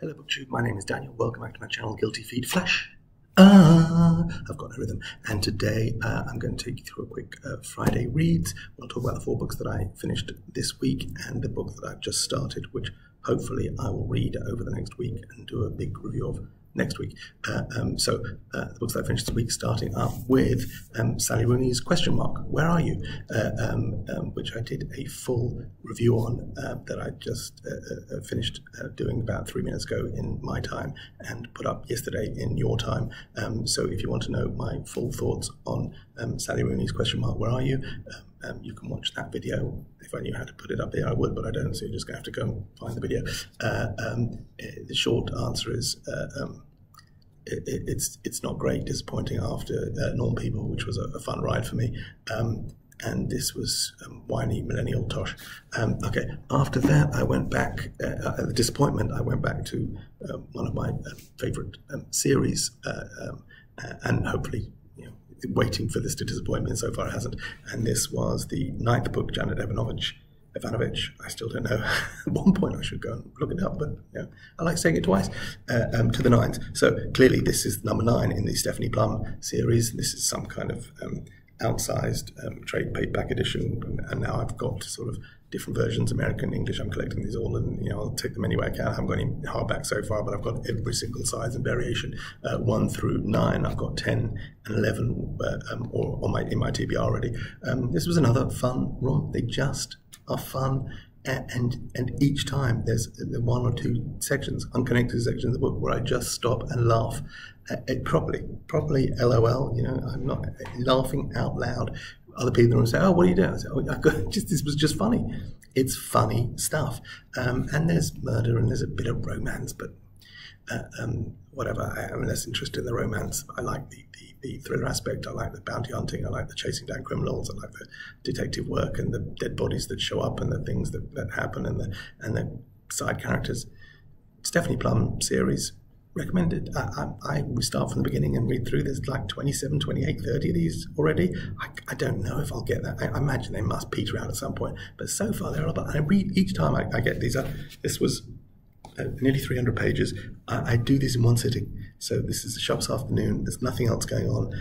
Hello BookTube, my name is Daniel. Welcome back to my channel, Guilty Feed Flash. I've got no rhythm. And today I'm going to take you through a quick Friday reads. We'll talk about the 4 books that I finished this week and the book that I've just started, which hopefully I will read over the next week and do a big review of next week. The books that I finished this week, starting up with Sally Rooney's Question Mark, Where Are You? Which I did a full review on that I just finished doing about 3 minutes ago in my time and put up yesterday in your time. So if you want to know my full thoughts on Sally Rooney's Question Mark, Where Are You? You can watch that video. If I knew how to put it up there, I would, but I don't, so you're just going to have to go and find the video. The short answer is it's not great, disappointing after Norm People, which was a fun ride for me. And this was whiny millennial tosh. Okay, after that I went back, the disappointment, I went back to one of my favourite series, and hopefully, waiting for this to disappoint me, and so far it hasn't. And this was the 9th book, Janet Ivanovic. I still don't know. At one point I should go and look it up, but I like saying it twice. To the 9s. So clearly this is number 9 in the Stephanie Plum series. This is some kind of outsized trade paperback edition, and now I've got sort of different versions, American, English. I'm collecting these all, and I'll take them any way I can. I haven't got any hardback so far, but I've got every single size and variation, 1 through 9. I've got 10 and 11 in my TBR already. This was another fun run. They just are fun, and each time there's 1 or 2 sections, unconnected sections of the book, where I just stop and laugh properly LOL. I'm not laughing out loud. Other people will say, "Oh, what are you doing?" I say, "Oh, this was just funny." It's funny stuff, and there's murder and there's a bit of romance, but whatever. I'm less interested in the romance. I like the thriller aspect. I like the bounty hunting. I like the chasing down criminals. I like the detective work and the dead bodies that show up and the things that happen and the side characters. Stephanie Plum series, recommended. I would start from the beginning and read through. There's like 27, 28, 30 of these already. I don't know if I'll get that. I imagine they must peter out at some point. But so far they're all about. I read each time I get these. This was nearly 300 pages. I do this in one sitting. So this is the shop this afternoon. There's nothing else going on.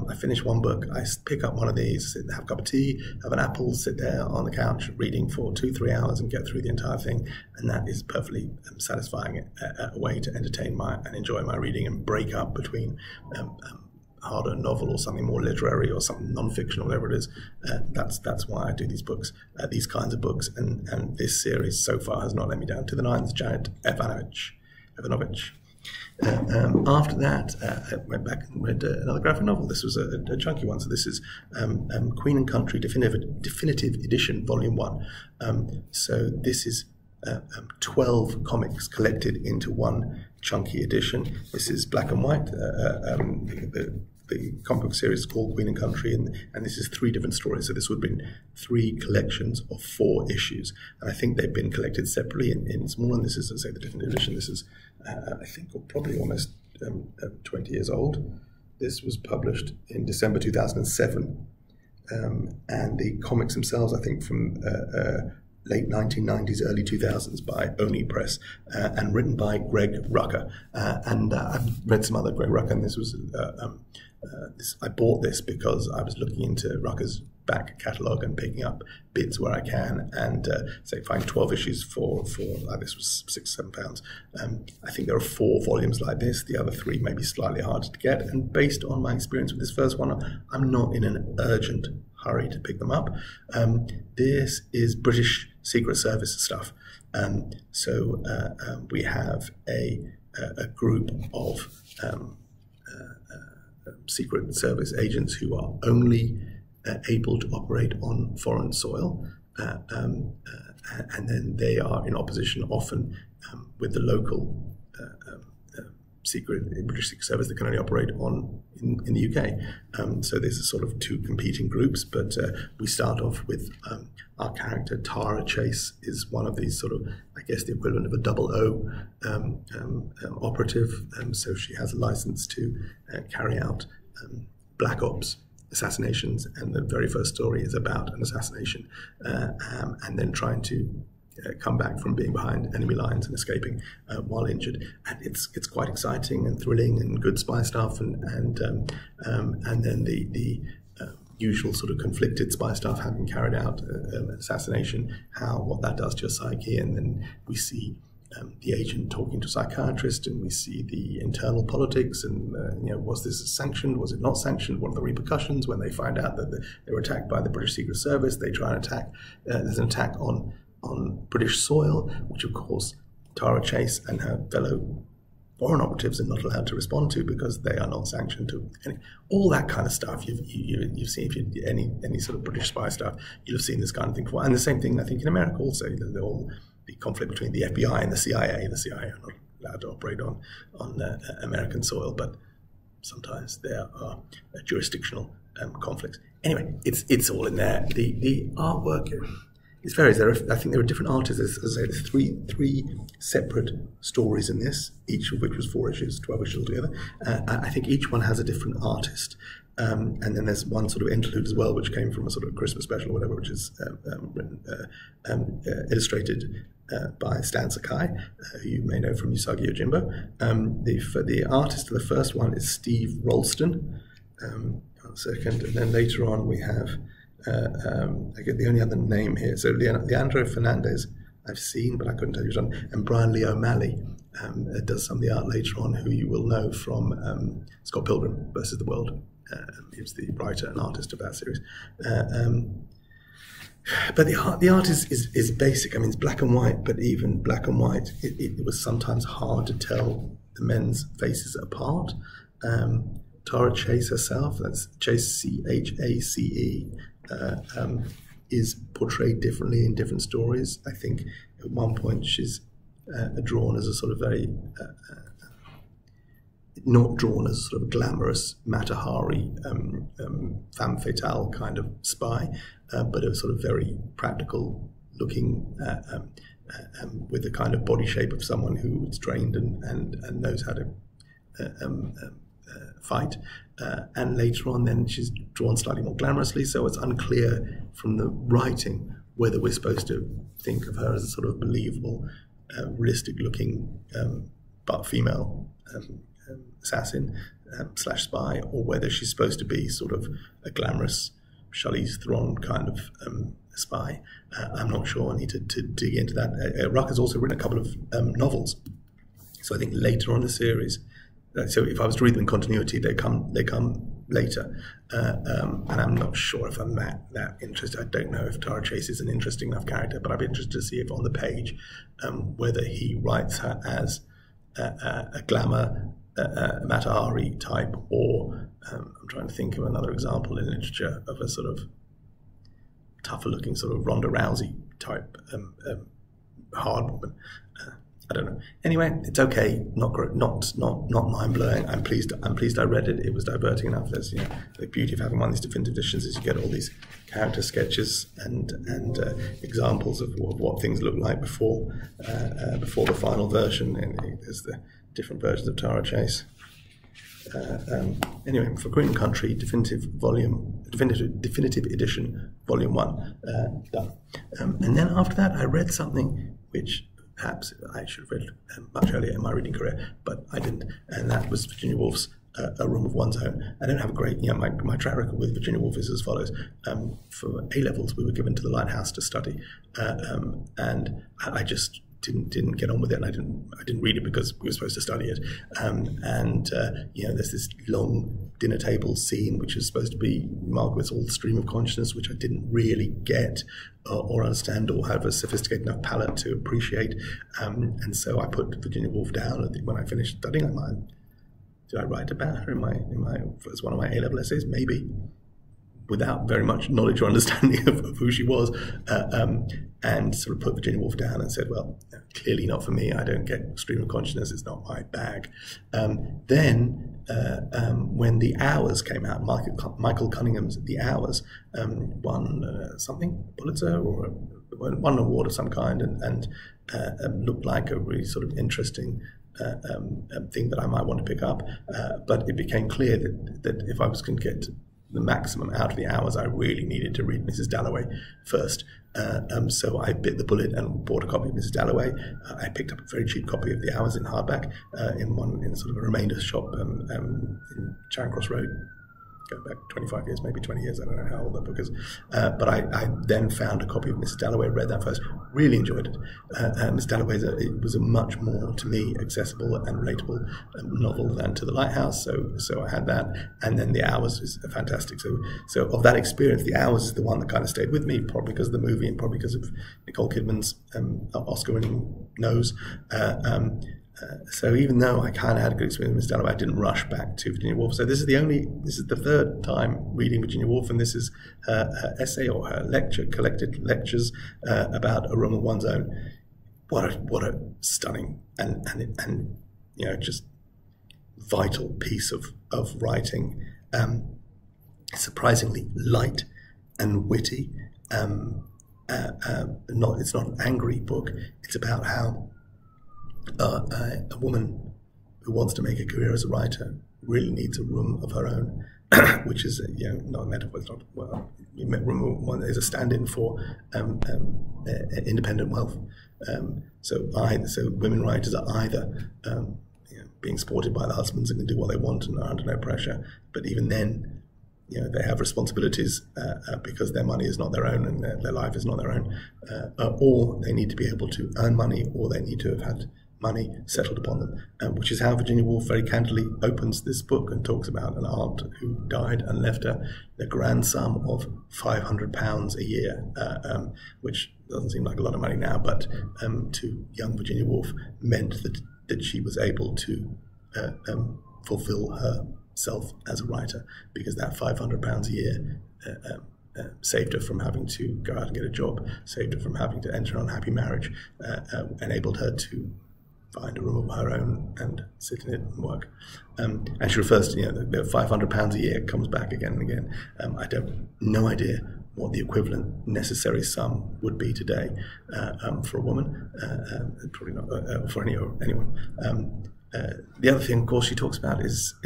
I finish one book. I pick up one of these, have a cup of tea, have an apple, sit there on the couch reading for 2-3 hours and get through the entire thing. And that is perfectly satisfying a way to entertain and enjoy my reading and break up between harder novel or something more literary or something non-fiction or whatever it is. That's why I do these books, these kinds of books, and this series so far has not let me down. To the 9s, Janet Ivanovic. After that, I went back and read another graphic novel. This was a chunky one. So this is Queen and Country Definitive Edition, Volume 1. So this is 12 comics collected into one chunky edition. This is black and white. The comic book series is called Queen and Country, and this is 3 different stories. So this would have been 3 collections of 4 issues, and I think they've been collected separately in small. And this is, let's say, the different edition. This is, I think, probably almost 20 years old. This was published in December 2007, and the comics themselves, I think, from late 1990s, early 2000s, by Oni Press, and written by Greg Rucka. And I've read some other Greg Rucka, and this was I bought this because I was looking into Rucka's back catalogue and picking up bits where I can, and say find 12 issues for this was £6-7. I think there are 4 volumes like this. The other 3 may be slightly harder to get, and based on my experience with this first one, I'm not in an urgent hurry to pick them up. This is British Secret Service stuff. So we have a group of Secret Service agents who are only able to operate on foreign soil, and then they are in opposition often with the local British Secret Service that can only operate in the UK. So there's a sort of 2 competing groups, but we start off with our character Tara Chase is one of these sort of, I guess, the equivalent of a 00 operative. So she has a license to carry out black ops assassinations, and the very first story is about an assassination, and then trying to come back from being behind enemy lines and escaping while injured. And it's quite exciting and thrilling and good spy stuff, and then the usual sort of conflicted spy stuff, having carried out an assassination, what that does to your psyche. And then we see the agent talking to a psychiatrist, and we see the internal politics, and was this sanctioned, was it not sanctioned, what are the repercussions when they find out that they were attacked by the British Secret Service, they try and attack, there's an attack on British soil, which of course Tara Chase and her fellow foreign operatives are not allowed to respond to because they are not sanctioned to. All that kind of stuff you've seen. If you any sort of British spy stuff, you'll have seen this kind of thing before. And the same thing I think in America also. The conflict between the FBI and the CIA. The CIA are not allowed to operate on American soil, but sometimes there are jurisdictional conflicts. Anyway, it's all in there. The artwork. It varies. I think there are different artists. As I say, there's three separate stories in this, each of which was 4 issues, 12 issues altogether. I think each one has a different artist. And then there's one sort of interlude as well, which came from a sort of Christmas special or whatever, which is illustrated by Stan Sakai, who you may know from Usagi Yojimbo. The artist of the first one is Steve Rolston. One second. And then later on we have... I get the only other name here. So Leandro Fernandez I've seen, but I couldn't tell you which one. And Brian Lee O'Malley does some of the art later on, who you will know from Scott Pilgrim versus the World. He was the writer and artist of that series. But the art is basic. I mean, it's black and white, but even black and white, it was sometimes hard to tell the men's faces apart. Tara Chase herself, that's Chase, Chace, is portrayed differently in different stories. I think at one point she's drawn as a sort of very, not drawn as a sort of glamorous Matahari femme fatale kind of spy, but a sort of very practical looking with the kind of body shape of someone who is trained and knows how to fight. And later on then she's drawn slightly more glamorously, so it's unclear from the writing whether we're supposed to think of her as a sort of believable, realistic looking but female assassin slash spy, or whether she's supposed to be sort of a glamorous Charlize Theron kind of spy. I'm not sure. I need to dig into that. Ruck has also written a couple of novels, so I think later on in the series. So if I was to read them in continuity, they come later, and I'm not sure if I'm that interested. I don't know if Tara Chase is an interesting enough character, but I'd be interested to see if on the page whether he writes her as a glamour Matahari type, or I'm trying to think of another example in literature of a sort of tougher looking sort of Ronda Rousey type hard woman. I don't know. Anyway, it's okay. Not mind blowing. I'm pleased I read it. It was diverting enough. There's the beauty of having one of these definitive editions is you get all these character sketches and examples of what things look like before the final version. And there's the different versions of Tara Chase. Anyway, for Green Country, definitive edition, volume 1, done. And then after that, I read something which perhaps I should have read much earlier in my reading career, but I didn't. And that was Virginia Woolf's A Room of One's Own. I don't have a great, my track record with Virginia Woolf is as follows. For A-levels, we were given to the Lighthouse to study, and I just didn't get on with it, and I didn't read it because we were supposed to study it. There's this long dinner table scene which is supposed to be Margaret's all stream of consciousness, which I didn't really get or understand or have a sophisticated enough palate to appreciate. And so I put Virginia Woolf down. I think when I finished studying, did I write about her as one of my A-level essays? Maybe, without very much knowledge or understanding of who she was, and sort of put Virginia Woolf down and said, well, clearly not for me. I don't get stream of consciousness. It's not my bag. Then when The Hours came out, Michael Cunningham's The Hours won something, Pulitzer, or won an award of some kind, and looked like a really sort of interesting thing that I might want to pick up. But it became clear that if I was going to get the maximum out of the hours I really needed to read Mrs. Dalloway first. So I bit the bullet and bought a copy of Mrs. Dalloway. I picked up a very cheap copy of The Hours in hardback in sort of a remainder shop in Charing Cross Road. Going back 25 years, maybe 20 years, I don't know how old that book is. But I then found a copy of Mrs. Dalloway, read that first, really enjoyed it. Mrs. Dalloway was a much more, to me, accessible and relatable novel than To the Lighthouse, so I had that. And then The Hours is fantastic. So of that experience, The Hours is the one that kind of stayed with me, probably because of the movie and probably because of Nicole Kidman's Oscar-winning nose. So even though I kind of had a good experience with Miss Dalloway, I didn't rush back to Virginia Woolf. So this is the third time reading Virginia Woolf, and this is her essay or her lecture, collected lectures about a room of one's own. What a stunning and just vital piece of writing. Surprisingly light and witty. It's not an angry book. It's about how a woman who wants to make a career as a writer really needs a room of her own, which is not a metaphor. It's not room is a stand-in for independent wealth. So women writers are either being supported by the husbands and can do what they want and are under no pressure, but even then, they have responsibilities because their money is not their own and their life is not their own, or they need to be able to earn money, or they need to have had money settled upon them, which is how Virginia Woolf very candidly opens this book and talks about an aunt who died and left her the grand sum of £500 a year, which doesn't seem like a lot of money now, but to young Virginia Woolf meant that she was able to fulfill herself as a writer, because that £500 a year saved her from having to go out and get a job, saved her from having to enter an unhappy marriage, enabled her to find a room of her own and sit in it and work. And she refers to, the £500 a year comes back again and again. I have no idea what the equivalent necessary sum would be today for a woman, probably not for anyone. The other thing, of course, she talks about is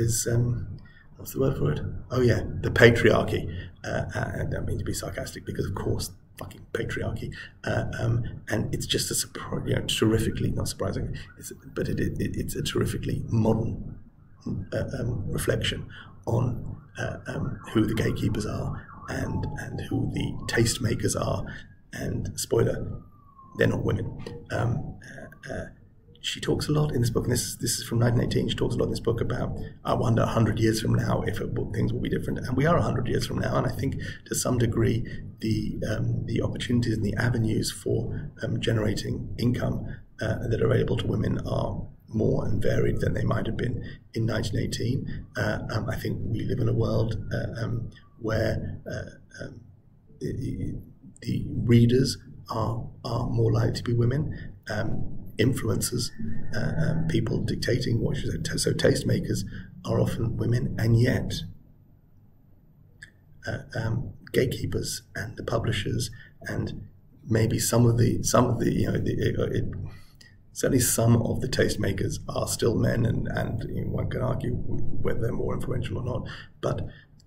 what's the word for it? Oh yeah, the patriarchy. I don't mean to be sarcastic, because of course, fucking patriarchy, and it's just terrifically, not surprising, but it's a terrifically modern reflection on who the gatekeepers are and who the tastemakers are. And spoiler, they're not women. She talks a lot in this book, and this is from 1918. She talks a lot in this book about, I wonder 100 years from now if things will be different. And we are 100 years from now, and I think to some degree the opportunities and the avenues for generating income that are available to women are more and varied than they might have been in 1918. I think we live in a world where the readers are more likely to be women. Influencers, people dictating what you say, so tastemakers are often women, and yet gatekeepers and the publishers and maybe some of the certainly some of the tastemakers are still men, and one can argue whether they're more influential or not, but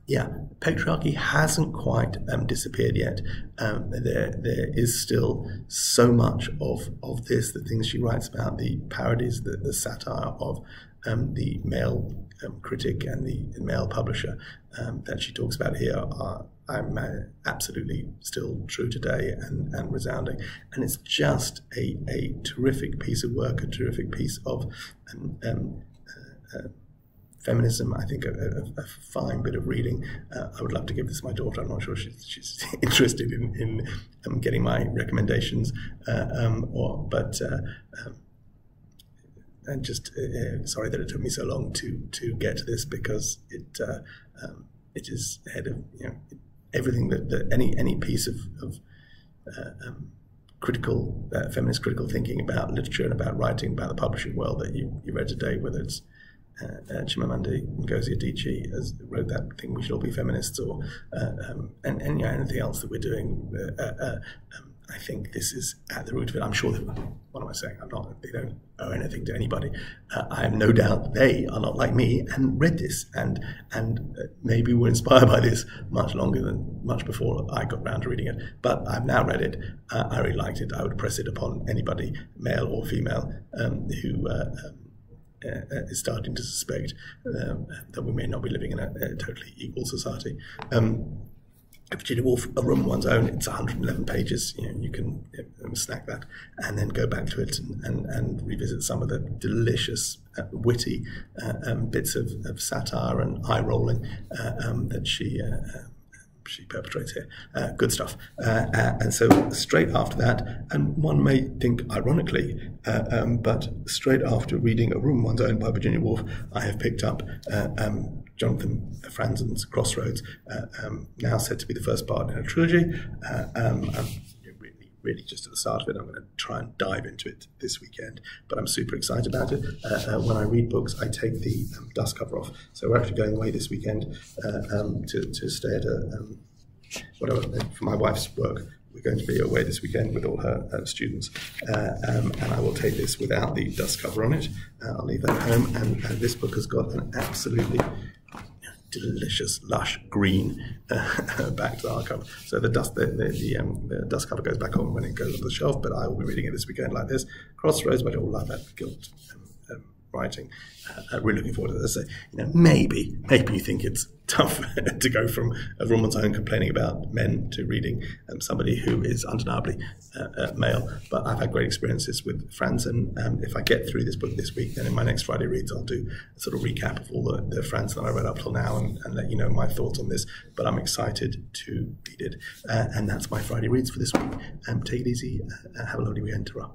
yeah, patriarchy hasn't quite disappeared yet. There is still so much of this, the things she writes about, the parodies, the satire of the male critic and the male publisher that she talks about here are absolutely still true today and resounding. And it's just a terrific piece of work, a terrific piece of feminism. I think a fine bit of reading. I would love to give this to my daughter. I'm not sure she's interested in getting my recommendations, and just sorry that it took me so long to get to this, because it is ahead of everything that any piece of critical feminist critical thinking about literature and about writing, about the publishing world that you read today, whether it's Chimamanda Ngozi Adichie has wrote that thing, We Should All Be Feminists, or and anything else that we're doing. I think this is at the root of it. I'm sure that, what am I saying? I'm not, they don't owe anything to anybody. I have no doubt they are not like me and read this and maybe were inspired by this much before I got round to reading it. But I've now read it. I really liked it. I would press it upon anybody, male or female, who is starting to suspect that we may not be living in a totally equal society. Virginia Woolf, A Room of One's Own, it's 111 pages. You can snack that and then go back to it and revisit some of the delicious, witty bits of satire and eye-rolling that she perpetrates here. Good stuff. And so straight after that, and one may think ironically, but straight after reading A Room of One's Own by Virginia Woolf, I have picked up Jonathan Franzen's Crossroads, now said to be the first part in a trilogy. I'm really just at the start of it. I'm going to try and dive into it this weekend, but I'm super excited about it. When I read books, I take the dust cover off. So we're actually going away this weekend to stay at whatever, for my wife's work. We're going to be away this weekend with all her students, and I will take this without the dust cover on it. I'll leave that at home, and this book has got an absolutely delicious, lush green back to the hardcover. So the dust cover goes back on when it goes on the shelf, but I will be reading it this weekend like this. Crossroads, but I all love that gilt writing. Really looking forward to this. Maybe you think it's tough to go from A Room of One's Own complaining about men to reading somebody who is undeniably male. But I've had great experiences with Franzen. If I get through this book this week, then in my next Friday reads, I'll do a sort of recap of all the Franzen that I read up till now and let you know my thoughts on this. But I'm excited to read it. And that's my Friday reads for this week. Take it easy. Have a lovely weekend. Ta-ra.